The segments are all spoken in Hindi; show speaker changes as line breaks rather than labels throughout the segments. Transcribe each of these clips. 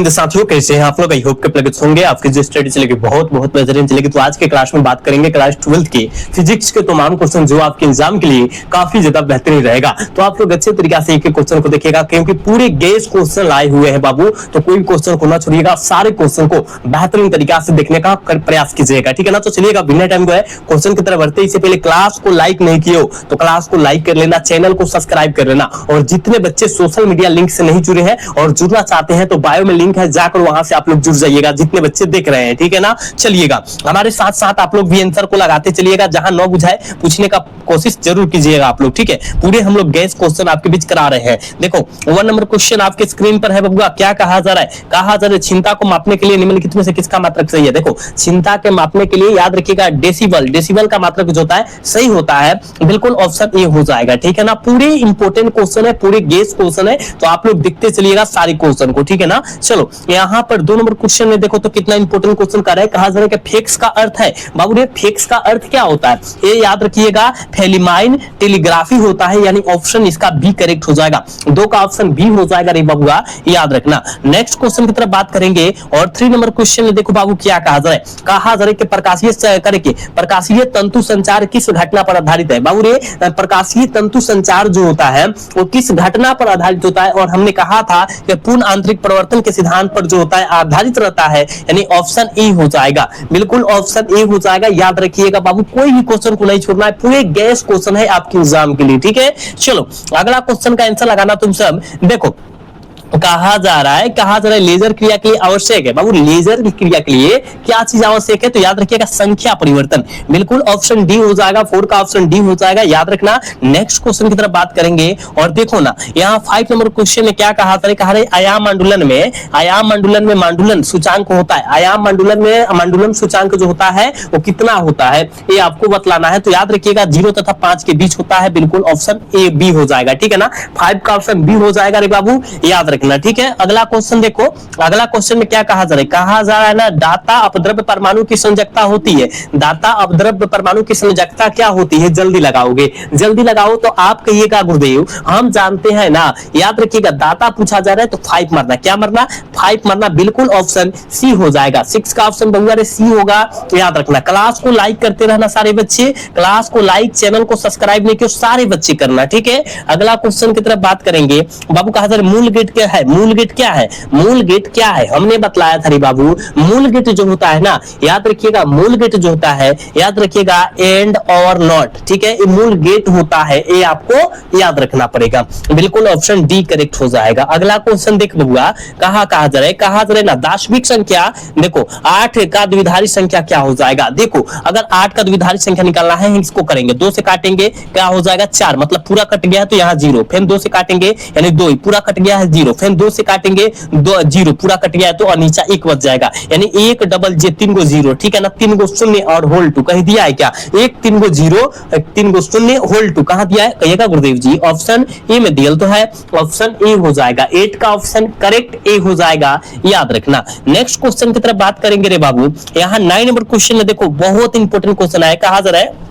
हिंद साथियों, कैसे हैं आप लोग? आई होप के प्लगेट्स होंगे आपकी जो स्टडी चलेगी बहुत बेहतरीन चलेगी। तो आज के क्लास में बात करेंगे क्लास 12 के फिजिक्स के तमाम क्वेश्चन जो आपके एग्जाम के लिए काफी ज्यादा बेहतरीन रहेगा। तो आप लोग अच्छे तरीके से एक एक क्वेश्चन को देखिएगा, क्योंकि पूरे गेस क्वेश्चन लाए हुए हैं बाबू। तो कोई क्वेश्चन को ना छोड़िएगा, सारे क्वेश्चन को बेहतरीन तरीके से देखने का प्रयास कीजिएगा, ठीक है ना। तो चलिएगा बिना टाइम गए क्वेश्चन की तरफ बढ़ते। इससे पहले क्लास को लाइक नहीं किए हो तो क्लास को लाइक कर लेना, चैनल को सब्सक्राइब कर लेना। और जितने बच्चे सोशल मीडिया लिंक से नहीं जुड़े हैं और जुड़ना चाहते हैं तो बायो में लिंक है, जाकर वहां से आप लोग जुड़ जाइएगा, जितने बच्चे देख रहे हैं, ठीक है ना। चलिएगा हमारे साथ साथ आप लोग भी आंसर को लगाते चलिएगा, जहां न बुझाए पूछने का कोशिश जरूर कीजिएगा आप लोग, ठीक है। पूरे हम लोग गैस क्वेश्चन आपके बीच करा रहे हैं। देखो 1 नंबर क्वेश्चन आपके स्क्रीन पर है बबुआ। क्या कहा जा रहा है? कहा जा रहा है चिंता को मापने के लिए निम्नलिखित में से किसका मात्रक सही है? देखो चिंता के मापने के लिए याद रखिएगा डेसिबल, डेसिबल का मात्रक जो होता है सही होता है, बिल्कुल ऑप्शन ए हो जाएगा, ठीक है ना। पूरे इंपोर्टेंट क्वेश्चन है, पूरे गैस क्वेश्चन है, तो आप लोग देखते चलिएगा सारे क्वेश्चन को, ठीक है ना। चलो यहाँ पर 2 नंबर क्वेश्चन में देखो तो कितना इंपोर्टेंट क्वेश्चन कर रहा है। कहा जा रहा है कि फेक्स का अर्थ है बाबू रे, फेक्स का अर्थ क्या होता है? ये याद रखिएगा फेलिमाइन टेलीग्राफी होता है, यानी ऑप्शन इसका बी करेक्ट हो जाएगा। 2 का ऑप्शन बी हो जाएगा रे बाबूआ, याद रखना। नेक्स्ट क्वेश्चन की तरफ बात करेंगे और 3 नंबर क्वेश्चन में देखो बाबू क्या कहा जा रहा है। कहा जा रहा है कि प्रकाशीय तंतु संचार किस घटना पर आधारित है? बाबू रे प्रकाशीय तंतु संचार जो होता है वो किस घटना पर आधारित होता है? और हमने कहा था कि पूर्ण आंतरिक परिवर्तन के सिद्धांत पर जो होता है आधारित रहता है, यानी ऑप्शन ए हो जाएगा, बिल्कुल ऑप्शन ए हो जाएगा। याद रखिएगा बाबू, कोई भी क्वेश्चन को नहीं छोड़ना है, पूरे गैस क्वेश्चन है आपके एग्जाम के लिए, ठीक है। चलो अगला क्वेश्चन का आंसर लगाना तुम सब। देखो कहा जा रहा है लेजर क्रिया के लिए आवश्यक है बाबू, लेजर की क्रिया के लिए क्या चीज आवश्यक है? तो याद रखिएगा संख्या परिवर्तन, बिल्कुल ऑप्शन डी हो जाएगा, 4 का ऑप्शन डी हो जाएगा, याद रखना। नेक्स्ट क्वेश्चन की तरफ बात करेंगे और देखो ना यहाँ 5 नंबर क्वेश्चन में क्या कहा था? कहा रहे आयाम मंडुलन में मंडुलन सूचांक होता है। आयाम मंडुलन में मंडुलन सूचांक जो होता है वो कितना होता है ये आपको बतलाना है। तो याद रखिएगा 0 तथा 5 के बीच होता है, बिल्कुल ऑप्शन ए बी हो जाएगा, ठीक है ना। 5 का ऑप्शन बी हो जाएगा रे बाबू, याद रखना, ठीक है। अगला क्वेश्चन देखो, अगला क्वेश्चन में क्या कहा जा रहा है? कहा जा रहा है ना दाता अपद्रव्य परमाणु की संयोजकता होती है। दाता अपद्रव्य परमाणु की संयोजकता क्या होती है? जल्दी लगाओगे, जल्दी लगाओ तो आप कहिएगा गुरुदेव हम जानते हैं ना। याद रखिएगा दाता पूछा जा रहा है तो 5 मारना, क्या मारना? 5 मारना, बिल्कुल ऑप्शन सी हो जाएगा। 6 का ऑप्शन बहुआ सी होगा, तो याद रखना। क्लास को लाइक करते रहना सारे बच्चे, क्लास को लाइक, चैनल को सब्सक्राइब नहीं किया सारे बच्चे करना, ठीक है। अगला क्वेश्चन की तरफ बात करेंगे बाबू। कहा जा रहा है मूल गेट क्या है? मूल गेट क्या है? मूल गेट क्या है? हमने बतलाया था रे बाबू, मूल गेट जो होता है ना, याद रखिएगा मूल गेट जो होता है, याद रखिएगा एंड और नॉट, ठीक है, ये मूल गेट होता है, ये आपको याद रखना पड़ेगा, बिल्कुल ऑप्शन डी करेक्ट हो जाएगा। अगला क्वेश्चन देख बबुआ, कहा जा रहा है, कहा जा रहा है ना दार्शनिक संख्या। देखो 8 का द्विधारी संख्या क्या हो जाएगा? देखो अगर 8 का द्विधारी संख्या निकालना है, इसको करेंगे 2 से काटेंगे, क्या हो जाएगा 4, मतलब पूरा कट गया है तो यहाँ 0, फिर 2 से काटेंगे यानी 2, पूरा कट गया है 0, फिर 2 से काटेंगे 2, 0 पूरा कट गया है तो नीचे 1 बच जाएगा, यानी 1 डबल जे 3 गो 0, ठीक है ना। 3 गो शून्य और होल 2 कह दिया है क्या? 1 3 गो 0 3 गो शून्य होल 2 कहां दिया है? कहिएगा गुरुदेव जी ऑप्शन ए में दिया तो है, ऑप्शन ए हो जाएगा। 8 का ऑप्शन करेक्ट ए हो जाएगा, याद रखना। नेक्स्ट क्वेश्चन की तरफ बात करेंगे रे बाबू। यहाँ 9 नंबर क्वेश्चन में देखो बहुत इंपॉर्टेंट क्वेश्चन है। कहा जा रहा है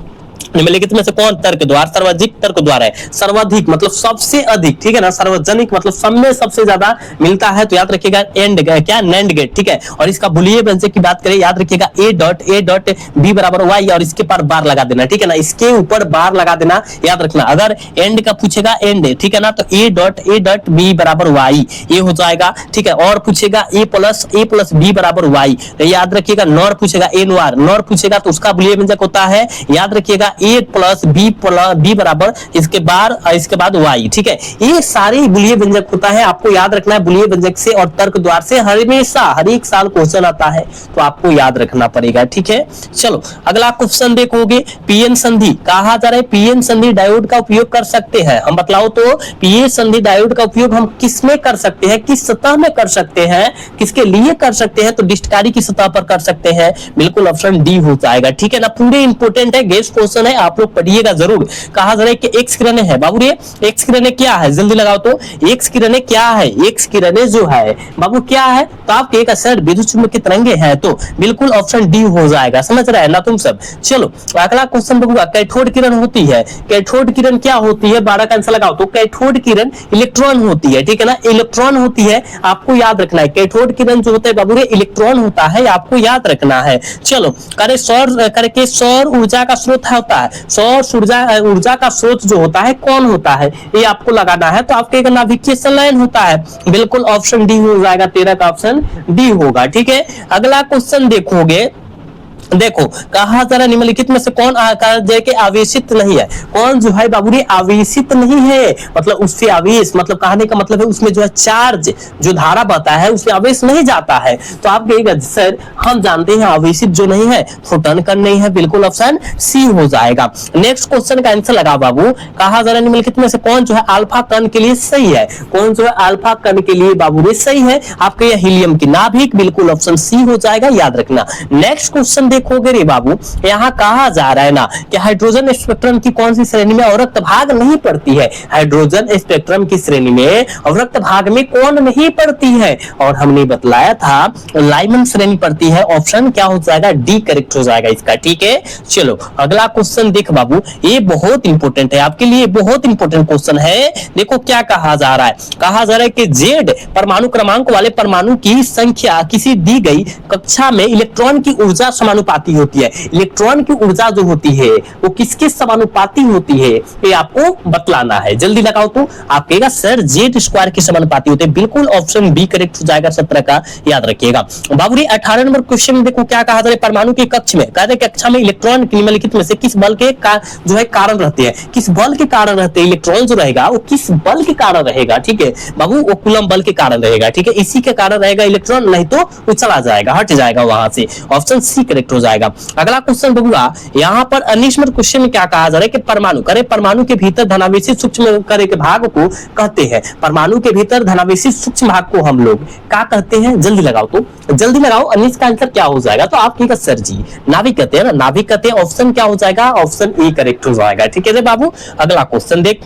निम्नलिखित में से कौन तर्क द्वार सर्वाधिक तर्क द्वार है? सर्वाधिक मतलब सबसे अधिक, ठीक है ना। सार्वजनिक मतलब सब में सबसे ज्यादा मिलता है, तो याद रखिएगा एंड क्या नैंड गेट, ठीक है। और इसका बुलियन व्यंजक की बात करें, याद रखिएगा ए डॉट बी बराबर वाई, और इसके पर बार लगा देना, ठीक है ना, इसके ऊपर बार लगा देना, याद रखना। अगर एंड का पूछेगा एंड, ठीक है ना, तो ए डॉट बी बराबर वाई ये हो जाएगा, ठीक है। और पूछेगा ए प्लस बी बराबर वाई, याद रखिएगा। नॉर पूछेगा ए नॉर पूछेगा तो उसका बुलियन व्यंजक होता है, याद रखिएगा ए प्लस बी बराबर इसके बाद वाई, ठीक है। ये सारे बुलियन व्यंजक होता है, आपको याद रखना है। बुलियन व्यंजक से और तर्क द्वार से हमेशा हर एक साल क्वेश्चन आता है, तो आपको याद रखना पड़ेगा, ठीक है। चलो अगला क्वेश्चन देखोगे, पीएन संधि। कहा जा रहा है पीएन संधि डायोड का उपयोग कर सकते हैं हम, बतलाओ तो पीएन संधि डायोड का उपयोग हम किस में कर सकते हैं, किस सतह में कर सकते हैं, किसके लिए कर सकते हैं? तो डिस्टकारी की सतह पर कर सकते हैं, बिल्कुल ऑप्शन डी हो जाएगा, ठीक है ना। पूरे इंपोर्टेंट है, गैस क्वेश्चन क्वेश्चन है, आप लोग पढ़िएगा जरूर। कहा जा रहा है कि एक्स किरणें है बाबू, रे एक्स किरणें क्या है, जल्दी लगाओ तो एक्स किरणें क्या है। एक्स किरणें जो है बाबू क्या है, तो आप कहिएगा सर विद्युत चुंबकीय तरंगे हैं, तो बिल्कुल ऑप्शन डी हो जाएगा। समझ रहे हैं ना तुम सब। चलो अगला क्वेश्चन देखूंगा, कैथोड किरण होती है। कैथोड किरण क्या होती है, 12 का आंसर लगाओ तो कैथोड किरण इलेक्ट्रॉन होती है, ठीक है ना, इलेक्ट्रॉन होती है, आपको याद रखना है। कैथोड किरण जो होता है बाबू रे इलेक्ट्रॉन होता है, आपको याद रखना है। चलो करे सौर करके सौर ऊर्जा का स्रोत होता है, सौर ऊर्जा का स्रोत जो होता है कौन होता है, ये आपको लगाना है। तो आपके नाभिकीय संलयन होता है, बिल्कुल ऑप्शन डी हो जाएगा, 13 का ऑप्शन डी होगा, ठीक है। अगला क्वेश्चन देखोगे, देखो कहा जरा निम्नलिखित में से कौन के आवेशित नहीं है। कौन जो है बाबू आवेशित नहीं है, मतलब उससे आवेश, मतलब कहने का मतलब है उसमें जो है चार्ज जो धारा बहता है उसमें आवेश नहीं जाता है। तो आप कहिएगा सर हम जानते हैं आवेशित जो नहीं है फोटॉन कण नहीं है, बिल्कुल ऑप्शन सी हो जाएगा। नेक्स्ट क्वेश्चन का आंसर लगा बाबू, कहा जरा निम्नलिखित में से कौन जो है अल्फा कण के लिए सही है। कौन जो है अल्फा कण के लिए बाबू सही है, आपके यह हीलियम की नाभिक, बिल्कुल ऑप्शन सी हो जाएगा, याद रखना। नेक्स्ट क्वेश्चन देखोगे रे बाबू, यहाँ कहा जा रहा है ना कि हाइड्रोजन स्पेक्ट्रम की कौन सी श्रेणी में अवरक्त भाग नहीं पड़ती है। हाइड्रोजन स्पेक्ट्रम की श्रेणी में अवरक्त भाग में कौन नहीं पड़ती है, और हमने बतलाया था लाइमन श्रेणी पड़ती है। ऑप्शन क्या हो जाएगा, डी करेक्ट हो जाएगा इसका, ठीक है। चलो अगला क्वेश्चन देख बाबू, ये बहुत इंपॉर्टेंट है आपके लिए, बहुत इंपॉर्टेंट क्वेश्चन है। देखो क्या कहा जा रहा है, कहा जा रहा है कि जेड परमाणु क्रमांक वाले परमाणु की संख्या किसी दी गई कक्षा में इलेक्ट्रॉन की ऊर्जा समानुपाती होती है। इलेक्ट्रॉन की ऊर्जा जो होती है वो किसके समानुपाती होती है, ये आपको बतलाना है। जल्दी लगाओ तो आप कहेगा सर जेड स्क्वायर के समानुपाती होते हैं, बिल्कुल ऑप्शन बी करेक्ट हो जाएगा 17 का, याद रखिएगा। बाबूरी 18 नंबर क्वेश्चन में देखो क्या कहा जा रहा है, परमाणु के कक्ष में, कहते हैं कक्षा में इलेक्ट्रॉन निम्नलिखित में से किस बल के जो है कारण रहते हैं, किस बल के कारण रहते हैं। इलेक्ट्रॉन जो रहेगा वो किस बल के कारण रहेगा, ठीक है बाबू, वो कूलम बल के कारण रहेगा, ठीक है, इसी के कारण रहेगा इलेक्ट्रॉन, नहीं तो वो चला जाएगा, हट जाएगा वहां से, ऑप्शन सी करेक्ट हो जाएगा। अगला क्वेश्चन देखूंगा, यहाँ पर 19 नंबर क्वेश्चन में क्या कहा जा रहा है कि परमाणु करे परमाणु के भीतर धनावेशी सूक्ष्म करे के भाग को कहते हैं। परमाणु के भीतर धनावेशी सूक्ष्म भाग को हम लोग क्या कहते हैं, जल्दी लगाओ तो, जल्दी लगाओ। 19 का आंसर क्या हो जाएगा, तो आप कहेगा सर जी नाभिक कहते हैं ना, नाभिक कहते हैं, ऑप्शन क्या हो जाएगा, ऑप्शन ए करेक्ट हो जाएगा, ठीक है बाबू। अगला क्वेश्चन देख,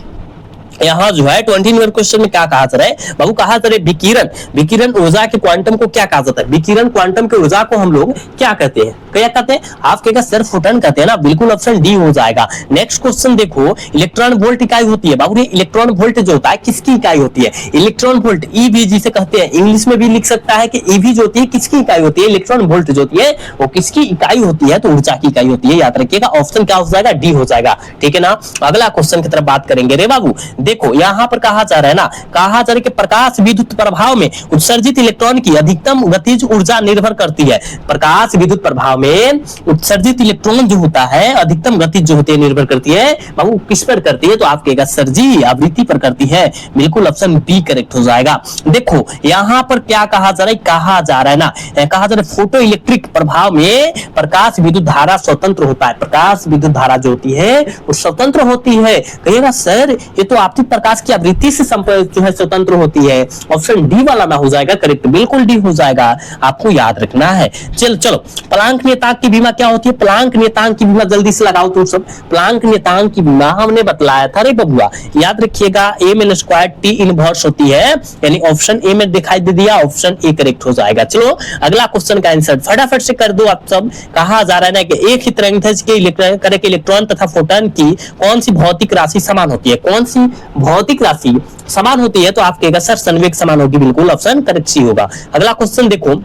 यहाँ जो है 20 नंबर क्वेश्चन में क्या कहा जा रहा है बाबू, कहा जा रहा है विकिरण, विकिरण ऊर्जा के क्वांटम को क्या कहा जाता है। विकिरण क्वांटम के ऊर्जा को हम लोग क्या कहते हैं, क्या कहते हैं, आप कहेगा सर फोटॉन कहते हैं ना, बिल्कुल ऑप्शन डी हो जाएगा। नेक्स्ट क्वेश्चन देखो, इलेक्ट्रॉन वोल्ट इकाई होती है बाबू, इलेक्ट्रॉन वोल्ट जो होता है किसकी इकाई होती है। इलेक्ट्रॉन वोल्ट ईवी जिसे कहते हैं, इंग्लिश में भी लिख सकता है कि ईवी जो होती है किसकी इकाई होती है, इलेक्ट्रॉन वोल्ट जो होती है वो किसकी इकाई होती है, तो ऊर्जा की इकाई होती है, याद रखिएगा। ऑप्शन क्या हो जाएगा, डी हो जाएगा, ठीक है ना। अगला क्वेश्चन की तरफ बात करेंगे रे बाबू, देखो यहाँ पर कहा जा रहा है ना, कहा जा रहा है कि प्रकाश विद्युत प्रभाव में उत्सर्जित इलेक्ट्रॉन की अधिकतम गतिज ऊर्जा निर्भर करती है। प्रकाश विद्युत प्रभाव में उत्सर्जित इलेक्ट्रॉन जो होता है अधिकतम गतिज जो होती है निर्भर करती है बाबू, किस पर करती है, तो आप कहेगा सर जी आवृत्ति पर करती है, बिल्कुल ऑप्शन बी करेक्ट हो जाएगा। देखो यहाँ पर क्या कहा जा रहा है, कहा जा रहा है ना, कहा जा रहा है फोटो इलेक्ट्रिक प्रभाव में प्रकाश विद्युत धारा स्वतंत्र होता है। प्रकाश विद्युत धारा जो होती है वो स्वतंत्र होती है, कहिएगा सर ये तो आपतित प्रकाश की आवृत्ति से जो है स्वतंत्र होती है, ऑप्शन डी वाला ना हो जाएगा करेक्ट, बिल्कुल डी हो जाएगा, आपको याद रखना है। चलो प्लांक नियतांक की बीमा क्या होती है, प्लांक नियतांक की बीमा जल्दी से लगाओ तुम सब। प्लांक नियतांक की बीमा हमने बतलाया था रे बबुआ, याद रखिएगा, ए मेन स्क्वायर टी इनवर्स होती है, यानी ऑप्शन ए में दिखाई दे दिया, ऑप्शन ए करेक्ट हो जाएगा। चलो अगला क्वेश्चन का आंसर फटाफट से कर दो आप सब। कहा जा रहा है ना कि एक ही तरंगदैर्घ्य के इलेक्ट्रॉन तथा फोटॉन की कौन सी भौतिक राशि समान होती है, कौन सी भौतिक राशि समान होती है, तो आप कहेगा सर संवेग समान होगी, बिल्कुल ऑप्शन करेक्ट सी होगा। अगला क्वेश्चन देखो,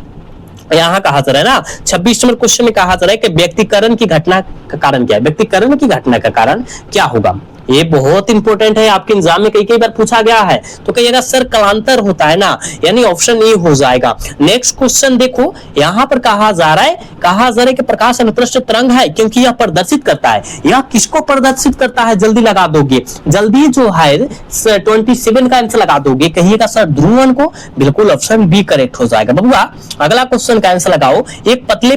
यहाँ कहा जा रहा है ना 26 नंबर क्वेश्चन में कहा जा रहा है कि व्यक्तिकरण की घटना का कारण क्या है, व्यक्तिकरण की घटना का कारण क्या होगा। ये बहुत इंपॉर्टेंट है, आपके एग्जाम में कई बार पूछा गया है, तो कहिएगा सर कलांतर होता है ना, यानी ऑप्शन ए हो जाएगा। नेक्स्ट क्वेश्चन देखो, यहाँ पर कहा जा रहा है, कहा जा रहा है कि प्रकाश अनुप्रस्थ तरंग है क्योंकि यह प्रदर्शित करता है, यह किसको प्रदर्शित करता है, जल्दी लगा दोगे, जल्दी जो है 27 का आंसर लगा दोगे, कहिएगा सर ध्रुवन को, बिल्कुल ऑप्शन बी करेक्ट हो जाएगा बबुआ। अगला क्वेश्चन का आंसर लगाओ, एक पतले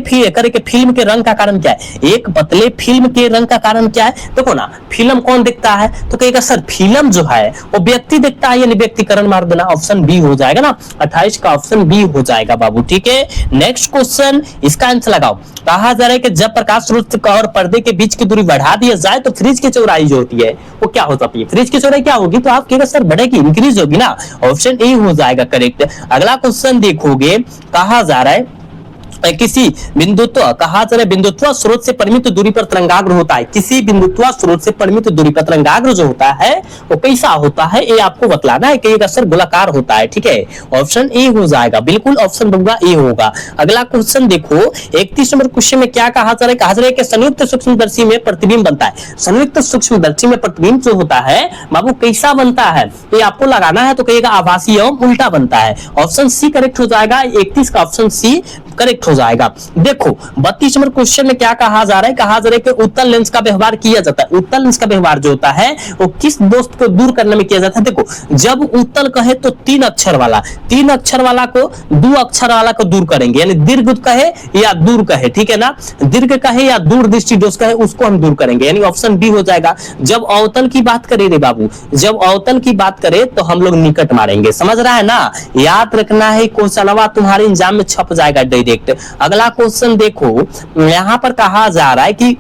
फिल्म के रंग का कारण क्या है, एक पतले फिल्म के रंग का कारण क्या है। देखो ना फिल्म कौन देखता है? तो कहेगा सर फिल्म जो है वो व्यक्ति देखता है, यानी व्यक्तिकरण मार देना, ऑप्शन बी हो जाएगा ना, 28 का ऑप्शन बी हो जाएगा बाबू। ठीक है, नेक्स्ट क्वेश्चन, इसका आंसर लगाओ। कहा जा रहा है कि जब प्रकाश स्रोत और पर्दे के बीच की दूरी बढ़ा दिया जाए तो फ्रिज की चौड़ाई जो होती है वो क्या हो जाती है? फ्रिज की चौड़ाई क्या होगी? तो आप कहेगा सर बढ़ेगी, इंक्रीज होगी ना, ऑप्शन ए हो जाएगा करेक्ट। अगला क्वेश्चन देखोगे, कहा जा रहा है किसी बिंदुत्व, कहा जा रहा है बिंदुत्व स्रोत से परिमित दूरी पर तरंगाग्र होता है। किसी बिंदुत्व स्रोत से परिमित दूरी पर तरंगाग्र जो होता है वो कैसा होता है, ये आपको बतलाना है। कि सर गोलाकार होता है। ठीक है, ऑप्शन ए हो जाएगा, बिल्कुल ऑप्शन होगा ए होगा। अगला क्वेश्चन देखो, 31 नंबर क्वेश्चन में क्या कहा जा रहा है? कहा जा रहा है कि संयुक्त सूक्ष्मदर्शी में प्रतिबिंब बनता है। संयुक्त सूक्ष्मदर्शी में प्रतिबिंब जो होता है बाबू कैसा बनता है, ये आपको लगाना है। तो कहिएगा आभासी एवं उल्टा बनता है, ऑप्शन सी करेक्ट हो जाएगा। 31 का ऑप्शन सी करेक्ट हो जाएगा। देखो 32 नंबर क्वेश्चन में क्या कहा जा रहा है? कहा जा रहा है कि उत्तल लेंस का व्यवहार किया जाता है। उत्तल लेंस का व्यवहार जो होता है वो किस दोस्त को दूर करने में किया जाता है? देखो जब उत्तल कहे तो 3 अक्षर वाला, 3 अक्षर वाला को 2 अक्षर वाला को दूर करेंगे, यानी दीर्घ कहे या दूर कहे, ठीक है ना, दीर्घ कहे या दूर दृष्टि दोष कहे उसको हम दूर करेंगे, यानी ऑप्शन बी हो जाएगा। जब अवतल की बात करें रे बाबू, जब अवतल की बात करें तो हम लोग निकट मारेंगे, समझ रहा है ना, याद रखना है। क्वेश्चनवा तुम्हारे एग्जाम में छप जाएगा डायरेक्ट। अगला क्वेश्चन देखो, यहां पर कहा जा रहा है कि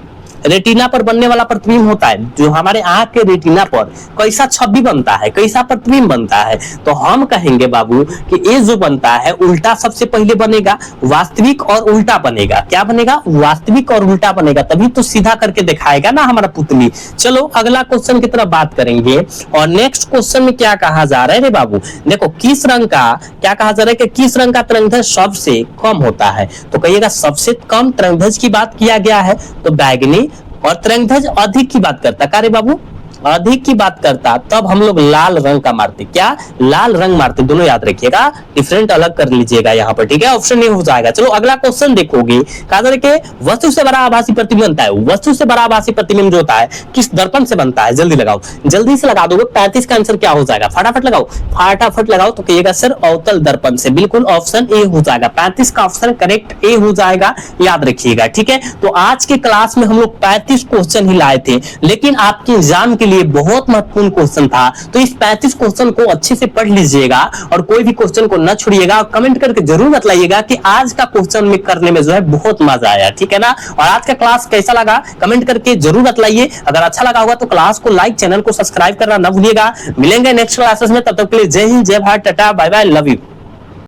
रेटिना पर बनने वाला प्रतिबिंब होता है, जो हमारे आंख के रेटिना पर कैसा छवि बनता है, कैसा प्रतिबिंब बनता है? तो हम कहेंगे बाबू कि ये जो बनता है उल्टा सबसे पहले बनेगा, वास्तविक और उल्टा बनेगा। क्या बनेगा? वास्तविक और उल्टा बनेगा, तभी तो सीधा करके दिखाएगा ना हमारा पुतली। चलो अगला क्वेश्चन की तरफ बात करेंगे। और नेक्स्ट क्वेश्चन में क्या कहा जा रहा है रे बाबू? देखो किस रंग का, क्या कहा जा रहा है कि किस रंग का तरंगध्वज सबसे कम होता है? तो कहिएगा सबसे कम तरंगध्वज की बात किया गया है तो बैगनी, और तरंगध्वज अधिक की बात करता, क्या रे बाबू? अधिक की बात करता तब हम लोग लाल रंग का मारते। क्या? लाल रंग मारते, दोनों याद रखिएगा, डिफरेंट अलग कर लीजिएगा यहाँ पर। ठीक है, ऑप्शन ए हो जाएगा। चलो अगला क्वेश्चन देखोगे, कहा जा रहा है कि वस्तु से बड़ा आभासी प्रतिबिंब बनता है। वस्तु से बड़ा आभासी प्रतिबिंब जो होता है किस दर्पण से बनता है? जल्दी लगाओ, जल्दी से लगा दोगे। 35 का आंसर क्या हो जाएगा? फटाफट लगाओ, फटाफट लगाओ। तो कहिएगा सर अवतल दर्पण से, बिल्कुल ऑप्शन ए हो जाएगा। 35 का ऑप्शन करेक्ट ए हो जाएगा, याद रखिएगा। ठीक है, तो आज के क्लास में हम लोग 35 क्वेश्चन ही लाए थे, लेकिन आपके एग्जाम के लिए बहुत महत्वपूर्ण क्वेश्चन था। तो इस 35 क्वेश्चन को अच्छे से पढ़ लीजिएगा और कोई भी क्वेश्चन को न छोड़िएगा। कमेंट करके जरूर बतलाइएगा कि आज का क्वेश्चन में करने में जो है बहुत मजा आया। ठीक है ना, और आज का क्लास कैसा लगा कमेंट करके जरूर बतलाइए। अगर अच्छा लगा होगा तो क्लास को लाइक, चैनल को सब्सक्राइब करना न भूलिएगा। मिलेंगे नेक्स्ट क्लासेस में, तब तक के लिए जय हिंद, जय Bharat, ta-ta, bye bye, love you.